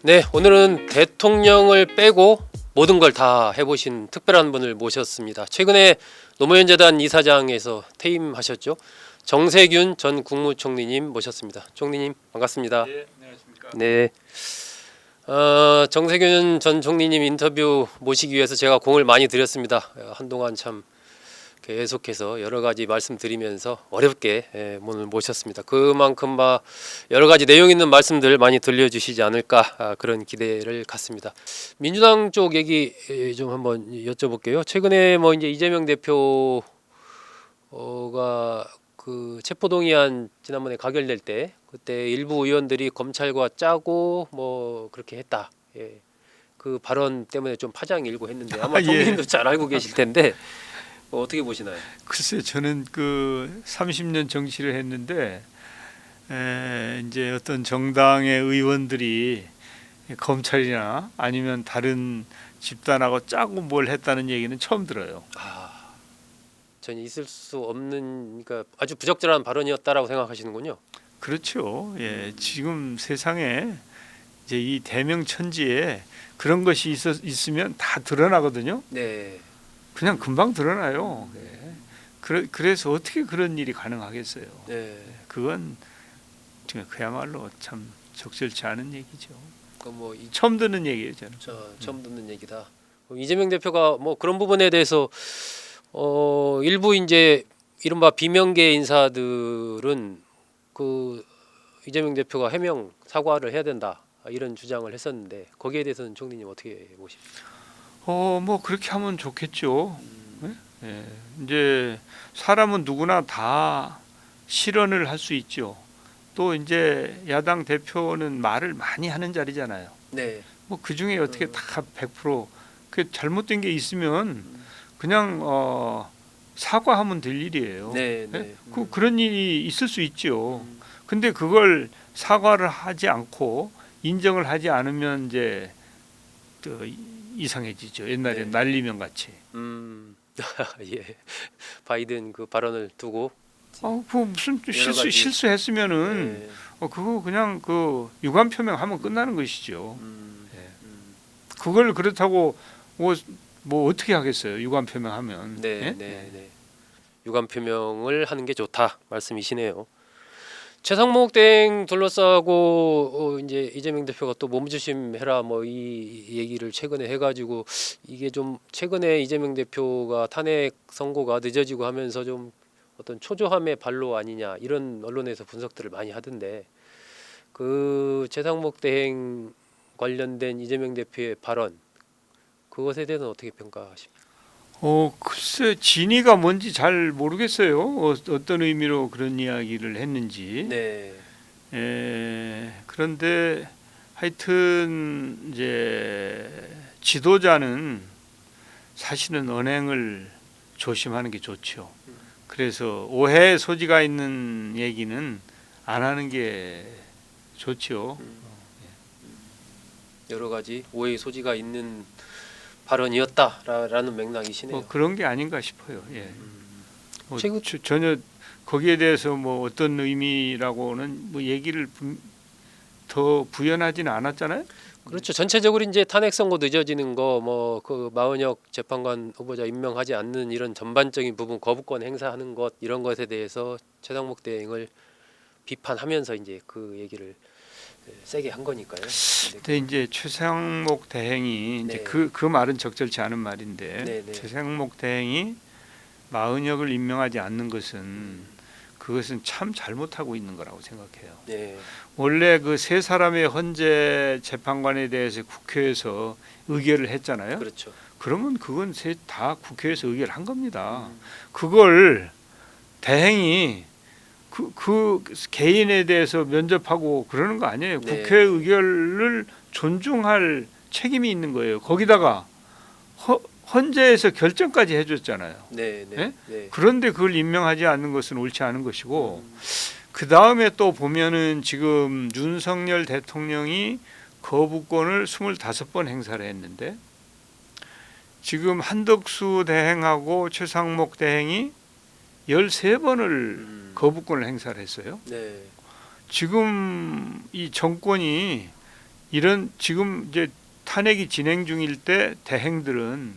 네, 오늘은 대통령을 빼고 모든 걸 다 해보신 특별한 분을 모셨습니다. 최근에 노무현재단 이사장에서 퇴임하셨죠. 정세균 전 국무총리님 모셨습니다. 총리님 반갑습니다. 네, 안녕하십니까. 네, 정세균 전 총리님 인터뷰 모시기 위해서 제가 공을 많이 들였습니다. 한동안 참 계속해서 여러 가지 말씀드리면서 어렵게 오늘 모셨습니다. 그만큼 여러 가지 내용 있는 말씀들 많이 들려주시지 않을까 그런 기대를 갖습니다. 민주당 쪽 얘기 좀 한번 여쭤볼게요. 최근에 이제 이재명 대표가 그 체포동의안 지난번에 가결될 때 그때 일부 의원들이 검찰과 짜고 그렇게 했다. 예. 그 발언 때문에 좀 파장이 일고 했는데 아마 예. 총리님도 잘 알고 계실 텐데 어떻게 보시나요? 글쎄 저는 그 30년 정치를 했는데 이제 어떤 정당의 의원들이 검찰이나 아니면 다른 집단하고 짜고 뭘 했다는 얘기는 처음 들어요. 전혀 있을 수 없는 그러니까 아주 부적절한 발언이었다라고 생각하시는군요. 그렇죠. 예, 지금 세상에 이제 이 대명천지에 그런 것이 있으면 다 드러나거든요. 네. 그냥 금방 드러나요. 예. 그래서 어떻게 그런 일이 가능하겠어요. 네. 그건 그야말로 참 적절치 않은 얘기죠. 이 처음 듣는 얘기예요, 저는. 처음 듣는 얘기다. 이재명 대표가 그런 부분에 대해서 일부 이제 이른바 비명계 인사들은 그 이재명 대표가 해명 사과를 해야 된다 이런 주장을 했었는데 거기에 대해서는 총리님 어떻게 보십니까? 뭐 그렇게 하면 좋겠죠. 예. 이제 사람은 누구나 다 실언을 할 수 있죠. 또 이제 야당 대표는 말을 많이 하는 자리잖아요. 네. 뭐 그 중에 어떻게 다 100%그 잘못된 게 있으면 그냥 사과하면 될 일이에요. 네. 예? 네. 그런 일이 있을 수 있죠. 근데 그걸 사과를 하지 않고 인정을 하지 않으면 이제 또 이상해지죠. 옛날에 네. 날리면 같이. 예. 바이든 그 발언을 두고 그 무슨 여러 가지. 실수했으면은 네. 그거 그냥 그 유감 표명하면 끝나는 것이죠. 예. 음. 그걸 그렇다고 뭐 어떻게 하겠어요? 유감 표명하면. 네, 예? 네. 유감 표명을 하는 게 좋다 말씀이시네요. 최상목 대행 둘러싸고 이제 이재명 대표가 또 몸조심해라 이 얘기를 최근에 해가지고 이게 좀 최근에 이재명 대표가 탄핵 선고가 늦어지고 하면서 좀 어떤 초조함의 발로 아니냐 이런 언론에서 분석들을 많이 하던데 그 최상목 대행 관련된 이재명 대표의 발언 그것에 대해서는 어떻게 평가하십니까? 글쎄 진위가 뭔지 잘 모르겠어요. 어떤 의미로 그런 이야기를 했는지. 네, 그런데 하여튼 이제 지도자는 사실은 언행을 조심하는 게 좋죠. 그래서 오해 소지가 있는 얘기는 안 하는 게 좋죠. 여러 가지 오해의 소지가 있는 발언이었다라는 맥락이시네요. 뭐 그런 게 아닌가 싶어요. 예. 최근- 전혀 거기에 대해서 뭐 어떤 의미라고는 뭐 얘기를 더 부연하지는 않았잖아요. 그렇죠. 전체적으로 이제 탄핵 선고 늦어지는 거 그 마은혁 재판관 후보자 임명하지 않는 이런 전반적인 부분 거부권 행사하는 것 이런 것에 대해서 최상목 대행을 비판하면서 이제 그 얘기를 세게 한 거니까요. 근데 이제 최상목 대행이 네. 이제 그 말은 적절치 않은 말인데 네. 최상목 대행이 마은혁을 임명하지 않는 그것은 참 잘못하고 있는 거라고 생각해요. 네. 원래 그 세 사람의 헌재 재판관에 대해서 국회에서 의결을 했잖아요. 그렇죠. 그러면 그건 다 국회에서 의결을 한 겁니다. 그걸 대행이 그 개인에 대해서 면접하고 그러는 거 아니에요. 네. 국회 의결을 존중할 책임이 있는 거예요. 거기다가 헌재에서 결정까지 해줬잖아요. 네. 예? 네. 그런데 그걸 임명하지 않는 것은 옳지 않은 것이고 그 다음에 또 보면은 지금 윤석열 대통령이 거부권을 25번 행사를 했는데 지금 한덕수 대행하고 최상목 대행이 13번을 거부권을 행사를 했어요. 네. 지금 이 정권이 이런 지금 이제 탄핵이 진행 중일 때 대행들은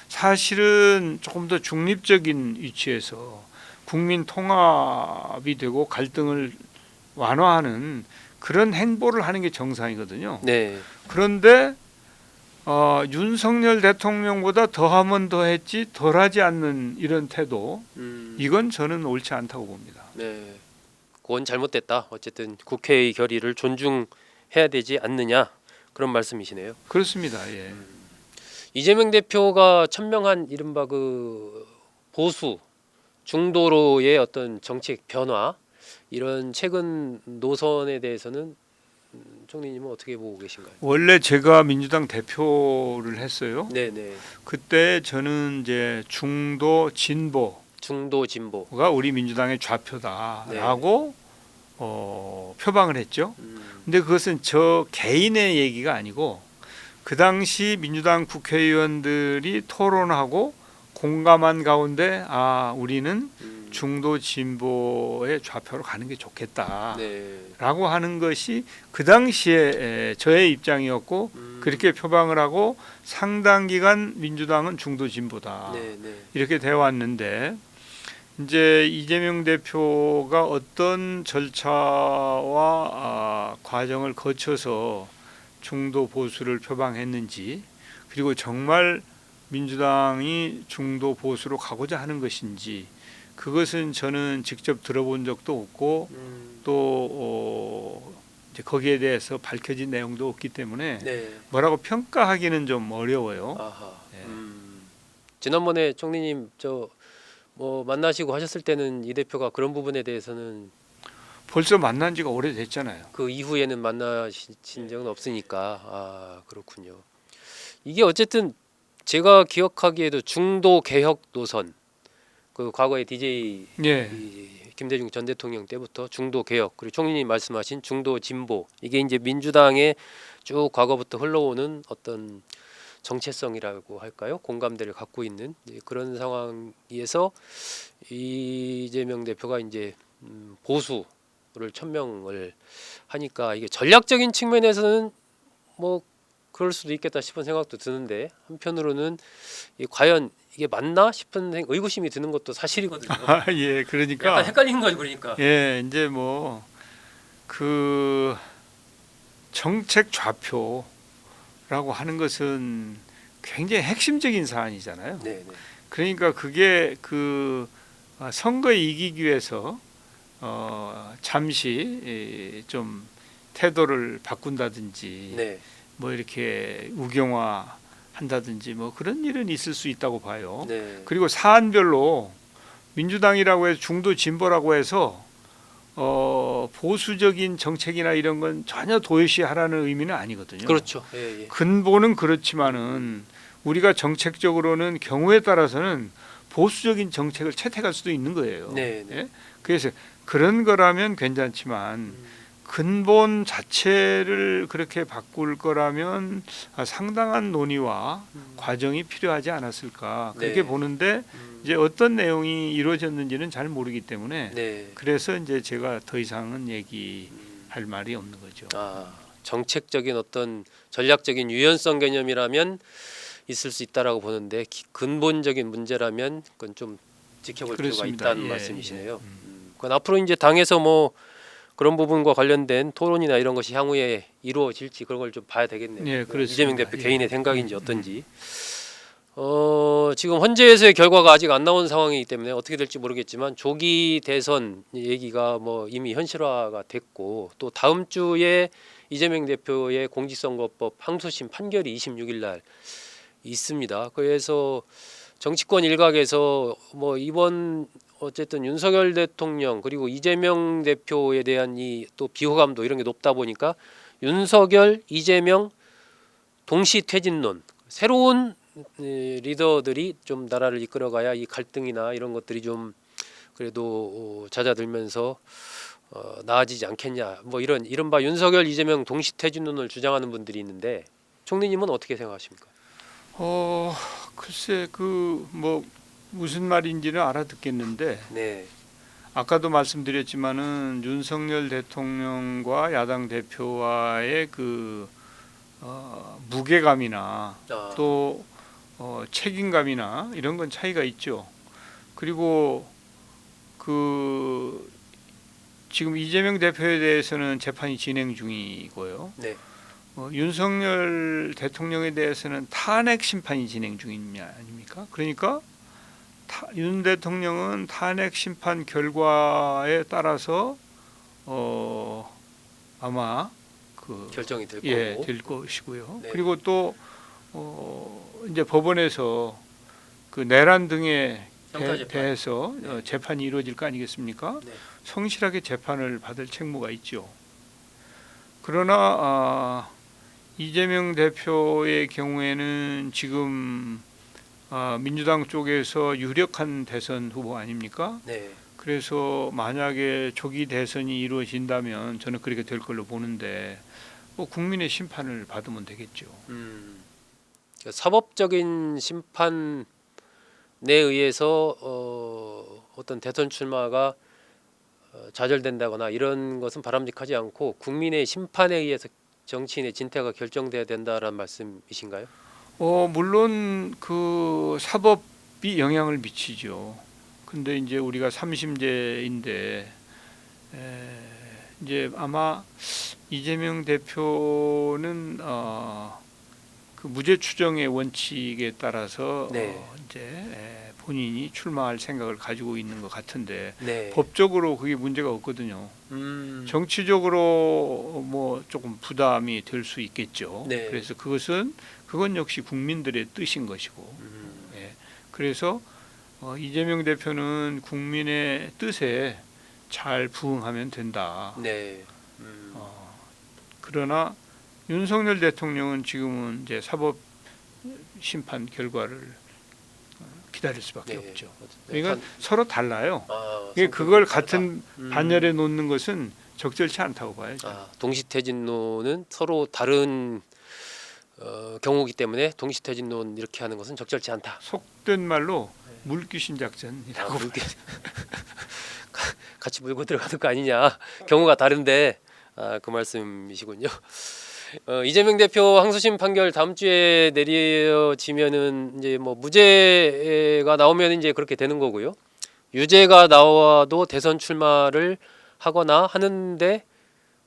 사실은 조금 더 중립적인 위치에서 국민 통합이 되고 갈등을 완화하는 그런 행보를 하는 게 정상이거든요. 네. 그런데 윤석열 대통령보다 더하면 더했지 덜하지 않는 이런 태도, 이건 저는 옳지 않다고 봅니다. 네. 그건 잘못됐다. 어쨌든 국회의 결의를 존중해야 되지 않느냐 그런 말씀이시네요. 그렇습니다. 예. 이재명 대표가 천명한 이른바 그 보수 중도로의 어떤 정책 변화 이런 최근 노선에 대해서는 총리님은 어떻게 보고 계신가요? 원래 제가 민주당 대표를 했어요. 네네. 그때 저는 이제 중도 진보가 중도 진보. 우리 민주당의 좌표다라고 표방을 했죠. 근데 그것은 저 개인의 얘기가 아니고 그 당시 민주당 국회의원들이 토론하고 공감한 가운데 우리는 중도 진보의 좌표로 가는 게 좋겠다라고 네. 하는 것이 그 당시에 저의 입장이었고 그렇게 표방을 하고 상당 기간 민주당은 중도 진보다 네네. 이렇게 되어 왔는데 이제 이재명 대표가 어떤 절차와 과정을 거쳐서 중도 보수를 표방했는지 그리고 정말 민주당이 중도 보수로 가고자 하는 것인지 그것은 저는 직접 들어본 적도 없고 또 이제 거기에 대해서 밝혀진 내용도 없기 때문에 네. 뭐라고 평가하기는 좀 어려워요. 아하. 예. 지난번에 총리님 저 뭐 만나시고 하셨을 때는 이 대표가 그런 부분에 대해서는 벌써 만난 지가 오래됐잖아요. 그 이후에는 만나신 적은 없으니까 그렇군요. 이게 어쨌든 제가 기억하기에도 중도 개혁 노선 그 과거에 DJ 예. 김대중 전 대통령 때부터 중도 개혁 그리고 총리님 말씀하신 중도 진보 이게 이제 민주당의 쭉 과거부터 흘러오는 어떤 정체성이라고 할까요? 공감대를 갖고 있는 그런 상황에서 이재명 대표가 이제 보수를 천명을 하니까 이게 전략적인 측면에서는 뭐 그럴 수도 있겠다 싶은 생각도 드는데 한편으로는 과연 이게 맞나 싶은 의구심이 드는 것도 사실이거든요. 예, 그러니까 약간 헷갈리는 거죠, 그러니까. 예, 이제 뭐 그 정책 좌표라고 하는 것은 굉장히 핵심적인 사안이잖아요. 네, 네. 그러니까 그게 그 선거에 이기기 위해서 잠시 좀 태도를 바꾼다든지 네. 뭐 이렇게 우경화 한다든지 뭐 그런 일은 있을 수 있다고 봐요. 네. 그리고 사안별로 민주당이라고 해서 중도 진보라고 해서 보수적인 정책이나 이런 건 전혀 도외시하라는 의미는 아니거든요. 그렇죠. 예, 예. 근본은 그렇지만은 우리가 정책적으로는 경우에 따라서는 보수적인 정책을 채택할 수도 있는 거예요. 네, 네. 예? 그래서 그런 거라면 괜찮지만 근본 자체를 그렇게 바꿀 거라면 상당한 논의와 과정이 필요하지 않았을까 그렇게 네. 보는데 이제 어떤 내용이 이루어졌는지는 잘 모르기 때문에 네. 그래서 이제 제가 더 이상은 얘기할 말이 없는 거죠. 정책적인 어떤 전략적인 유연성 개념이라면 있을 수 있다라고 보는데 근본적인 문제라면 그건 좀 지켜볼 그렇습니다. 필요가 있다는 예, 말씀이시네요. 그건 앞으로 이제 당에서 뭐 그런 부분과 관련된 토론이나 이런 것이 향후에 이루어질지 그런 걸 좀 봐야 되겠네요. 예, 그렇습니다. 이재명 대표 예. 개인의 생각인지 어떤지. 지금 헌재에서의 결과가 아직 안 나온 상황이기 때문에 어떻게 될지 모르겠지만 조기 대선 얘기가 뭐 이미 현실화가 됐고 또 다음 주에 이재명 대표의 공직선거법 항소심 판결이 26일 날 있습니다. 그래서 정치권 일각에서 뭐 이번 어쨌든 윤석열 대통령 그리고 이재명 대표에 대한 이 또 비호감도 이런 게 높다 보니까 윤석열, 이재명 동시 퇴진론 새로운 리더들이 좀 나라를 이끌어가야 이 갈등이나 이런 것들이 좀 그래도 잦아들면서 나아지지 않겠냐 뭐 이런 이른바 윤석열, 이재명 동시 퇴진론을 주장하는 분들이 있는데 총리님은 어떻게 생각하십니까? 글쎄 그 뭐 무슨 말인지는 알아듣겠는데 네, 아까도 말씀드렸지만은 윤석열 대통령과 야당 대표와의 그 무게감이나 아, 또 책임감이나 이런 건 차이가 있죠. 그리고 그 지금 이재명 대표에 대해서는 재판이 진행 중이고요. 네. 윤석열 대통령에 대해서는 탄핵 심판이 진행 중인 아닙니까? 그러니까 윤 대통령은 탄핵 심판 결과에 따라서 아마 그 결정이 될 예, 거고. 될 것이고요. 네. 그리고 또 이제 법원에서 그 내란 등에 형사 재판. 대해서 네. 재판이 이루어질 거 아니겠습니까? 네. 성실하게 재판을 받을 책무가 있죠. 그러나 이재명 대표의 경우에는 지금 민주당 쪽에서 유력한 대선 후보 아닙니까? 네. 그래서 만약에 조기 대선이 이루어진다면 저는 그렇게 될 걸로 보는데 뭐 국민의 심판을 받으면 되겠죠. 그러니까 사법적인 심판에 의해서 어떤 대선 출마가 좌절된다거나 이런 것은 바람직하지 않고 국민의 심판에 의해서 정치인의 진퇴가 결정돼야 된다라는 말씀이신가요? 물론 그 사법이 영향을 미치죠. 근데 이제 우리가 3심제인데 이제 아마 이재명 대표는 그 무죄 추정의 원칙에 따라서 네. 이제 본인이 출마할 생각을 가지고 있는 것 같은데 네. 법적으로 그게 문제가 없거든요. 정치적으로 뭐 조금 부담이 될 수 있겠죠. 네. 그래서 그건 역시 국민들의 뜻인 것이고, 예. 그래서 이재명 대표는 국민의 뜻에 잘 부응하면 된다. 네. 그러나 윤석열 대통령은 지금은 이제 사법 심판 결과를 기다릴 수밖에 네. 없죠. 네. 그러니까 서로 달라요. 이게 성격이 그걸 다르다. 같은 반열에 놓는 것은 적절치 않다고 봐야죠. 동시퇴진론은 서로 다른 경우이기 때문에 동시퇴진론 이렇게 하는 것은 적절치 않다. 속된 말로 물귀신 작전이라고. 같이 물고 들어가는 거 아니냐. 경우가 다른데 그 말씀이시군요. 이재명 대표 항소심 판결 다음 주에 내려지면은 이제 뭐 무죄가 나오면 이제 그렇게 되는 거고요. 유죄가 나와도 대선 출마를 하거나 하는데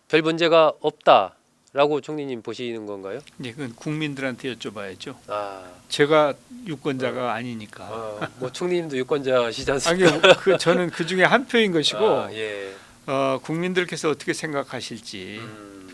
별 문제가 없다라고 총리님 보시는 건가요? 예, 그건 국민들한테 여쭤봐야죠. 아, 제가 유권자가 아니니까. 뭐 총리님도 유권자시지 않습니까? 아니, 저는 그 중에 한 표인 것이고 예. 국민들께서 어떻게 생각하실지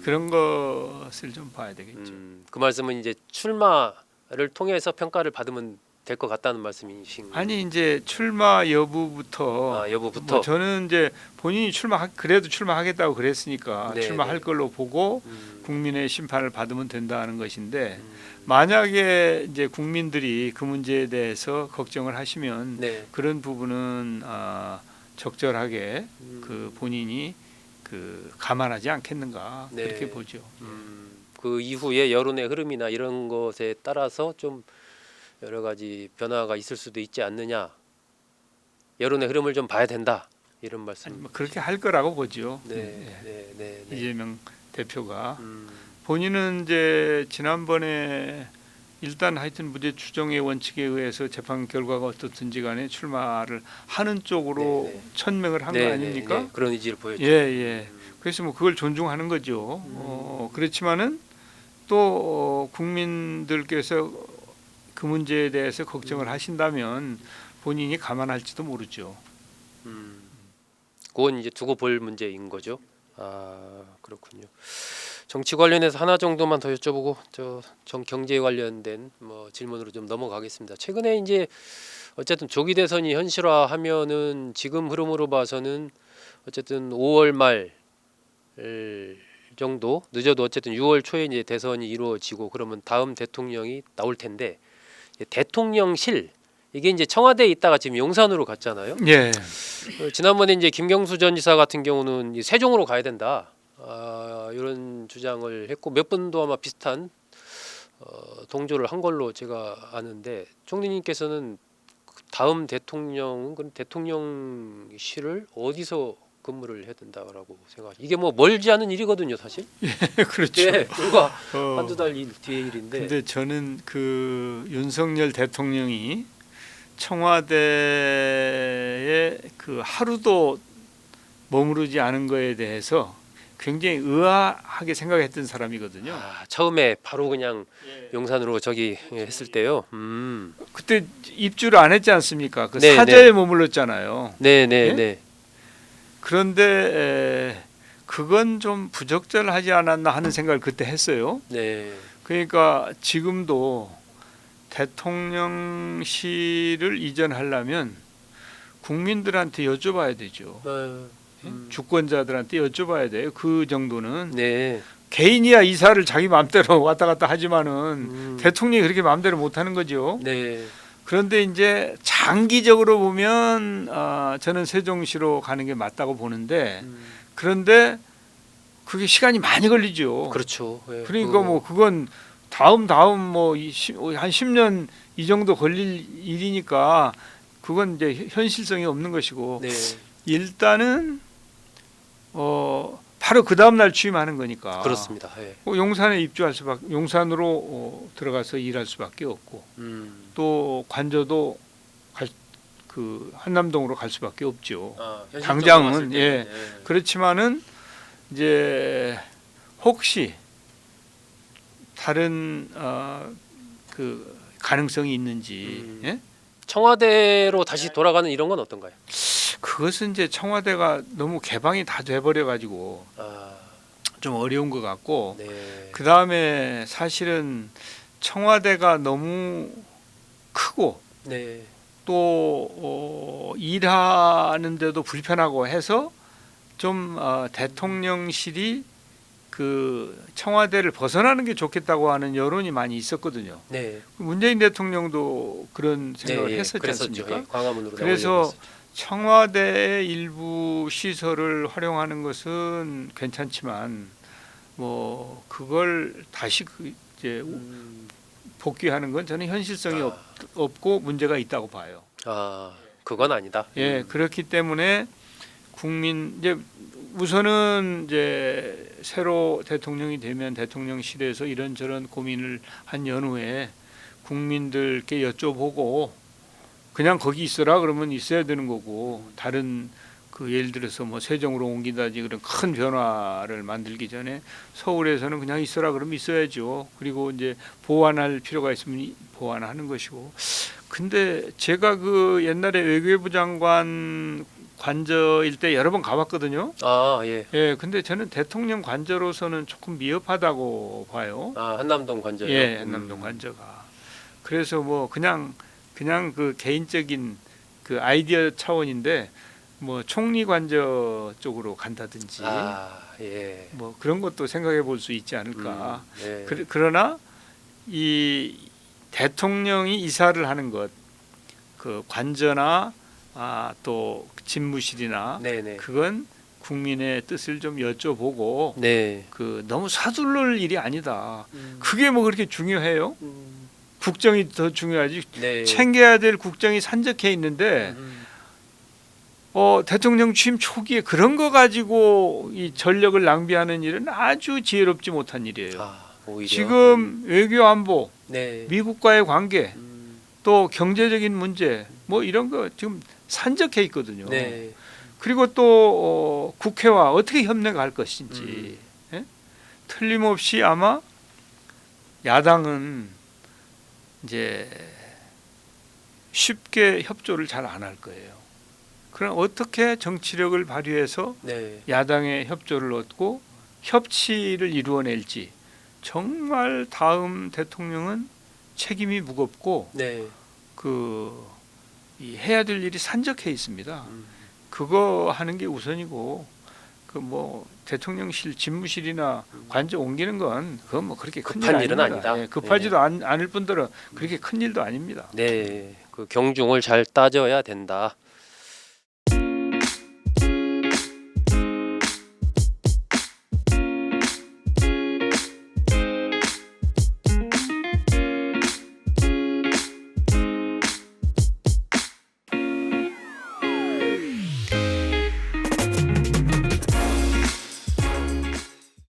그런 것을 좀 봐야 되겠죠. 그 말씀은 이제 출마를 통해서 평가를 받으면 될 것 같다는 말씀이신가요? 아니 이제 출마 여부부터 여부부터. 뭐 저는 이제 본인이 그래도 출마하겠다고 그랬으니까 네, 출마할 네. 걸로 보고 음, 국민의 심판을 받으면 된다는 것인데 음, 만약에 이제 국민들이 그 문제에 대해서 걱정을 하시면 네. 그런 부분은 적절하게 음, 그 본인이 그 감안하지 않겠는가 네. 그렇게 보죠. 그 이후에 여론의 흐름이나 이런 것에 따라서 좀 여러 가지 변화가 있을 수도 있지 않느냐. 여론의 흐름을 좀 봐야 된다. 이런 말씀. 아니, 뭐 그렇게 할 거라고 보죠. 네, 예. 네, 네, 네. 이재명 대표가 음, 본인은 이제 지난번에 일단 하여튼 무죄 추정의 원칙에 의해서 재판 결과가 어떻든지 간에 출마를 하는 쪽으로 네, 네. 천명을 한 거 네, 아닙니까? 네, 네. 그런 의지를 보였죠. 예, 예. 그래서 뭐 그걸 존중하는 거죠. 그렇지만은 또 국민들께서 그 문제에 대해서 걱정을 하신다면 본인이 감안할지도 모르죠. 그건 이제 두고 볼 문제인 거죠. 그렇군요. 정치 관련해서 하나 정도만 더 여쭤보고 경제 관련된 뭐 질문으로 좀 넘어가겠습니다. 최근에 이제 어쨌든 조기 대선이 현실화하면은 지금 흐름으로 봐서는 어쨌든 5월 말 정도 늦어도 어쨌든 6월 초에 이제 대선이 이루어지고 그러면 다음 대통령이 나올 텐데 대통령실 이게 이제 청와대에 있다가 지금 용산으로 갔잖아요. 예. 지난번에 이제 김경수 전 지사 같은 경우는 세종으로 가야 된다. 이런 주장을 했고 몇 분도 아마 비슷한 동조를 한 걸로 제가 아는데 총리님께서는 다음 대통령은 그럼 대통령실을 어디서 근무를 해야 된다라고 생각. 이게 뭐 멀지 않은 일이거든요, 사실. 그렇죠. 예, 불과 어, 한두 달 뒤의 일인데. 근데 저는 그 윤석열 대통령이 청와대에 그 하루도 머무르지 않은 거에 대해서 굉장히 의아하게 생각했던 사람이거든요. 아, 처음에 바로 그냥 용산으로 저기 했을 때요. 그때 입주를 안 했지 않습니까? 그 네, 사저에 머물렀잖아요. 네, 네, 예? 네. 그런데 그건 좀 부적절하지 않았나 하는 생각을 그때 했어요. 네. 그러니까 지금도 대통령실을 이전하려면 국민들한테 여쭤봐야 되죠. 주권자들한테 여쭤봐야 돼요. 그 정도는 네. 개인이야 이사를 자기 마음대로 왔다 갔다 하지만은 대통령이 그렇게 마음대로 못 하는 거죠. 네. 그런데 이제 장기적으로 보면 저는 세종시로 가는 게 맞다고 보는데 그런데 그게 시간이 많이 걸리죠. 그렇죠. 예, 그러니까 뭐 그건 다음 뭐 한 10년 이 정도 걸릴 일이니까 그건 이제 현실성이 없는 것이고 네. 일단은 바로 그 다음 날 취임하는 거니까. 그렇습니다. 예. 용산에 입주할 수밖에 용산으로 들어가서 일할 수밖에 없고 또 관저도 그 한남동으로 갈 수밖에 없죠. 당장은 예. 그렇지만은 이제 혹시 다른 그 가능성이 있는지 예? 청와대로 다시 돌아가는 이런 건 어떤가요? 그것은 이제 청와대가 너무 개방이 다 돼버려 가지고 좀 어려운 것 같고 네. 그 다음에 사실은 청와대가 너무 크고 네. 또 일하는데도 불편하고 해서 좀 대통령실이 그 청와대를 벗어나는 게 좋겠다고 하는 여론이 많이 있었거든요. 네. 문재인 대통령도 그런 생각을 네, 했었지 그랬었죠. 않습니까? 예, 광화문으로 그래서 나오려고 했었죠. 청와대의 일부 시설을 활용하는 것은 괜찮지만 뭐 그걸 다시 이제 복귀하는 건 저는 현실성이 없고 문제가 있다고 봐요. 그건 아니다. 예, 그렇기 때문에 국민 이제 우선은 이제 새로 대통령이 되면 대통령실에서 이런저런 고민을 한 연후에 국민들께 여쭤보고 그냥 거기 있어라 그러면 있어야 되는 거고 다른 그 예를 들어서 뭐 세종으로 옮긴다든지 그런 큰 변화를 만들기 전에 서울에서는 그냥 있어라 그러면 있어야죠. 그리고 이제 보완할 필요가 있으면 보완하는 것이고. 근데 제가 그 옛날에 외교부 장관 관저일 때 여러 번 가봤거든요. 예. 예, 근데 저는 대통령 관저로서는 조금 미흡하다고 봐요. 한남동 관저요. 예, 한남동 관저가. 그래서 뭐 그냥 그 개인적인 그 아이디어 차원인데 뭐 총리 관저 쪽으로 간다든지 예. 뭐 그런 것도 생각해 볼 수 있지 않을까. 네. 그러나 이 대통령이 이사를 하는 것, 그 관저나 또 집무실이나 네네. 그건 국민의 뜻을 좀 여쭤보고 네. 그 너무 서둘러올 일이 아니다. 그게 뭐 그렇게 중요해요? 국정이 더 중요하지. 네. 챙겨야 될 국정이 산적해 있는데 대통령 취임 초기에 그런 거 가지고 이 전력을 낭비하는 일은 아주 지혜롭지 못한 일이에요. 오히려. 지금 외교 안보, 네. 미국과의 관계, 또 경제적인 문제 뭐 이런 거 지금 산적해 있거든요. 네. 그리고 또 국회와 어떻게 협력할 것인지 예? 틀림없이 아마 야당은 이제 쉽게 협조를 잘 안 할 거예요. 그럼 어떻게 정치력을 발휘해서 네. 야당의 협조를 얻고 협치를 이루어낼지 정말 다음 대통령은 책임이 무겁고 네. 이 해야 될 일이 산적해 있습니다. 그거 하는 게 우선이고 그 뭐 대통령실 집무실이나 관저 옮기는 건 그건 뭐 그렇게 큰 급한 일 일은 아닙니다. 아니다. 예, 급하지도 않을 뿐더러 그렇게 큰 일도 아닙니다. 네. 그 경중을 잘 따져야 된다.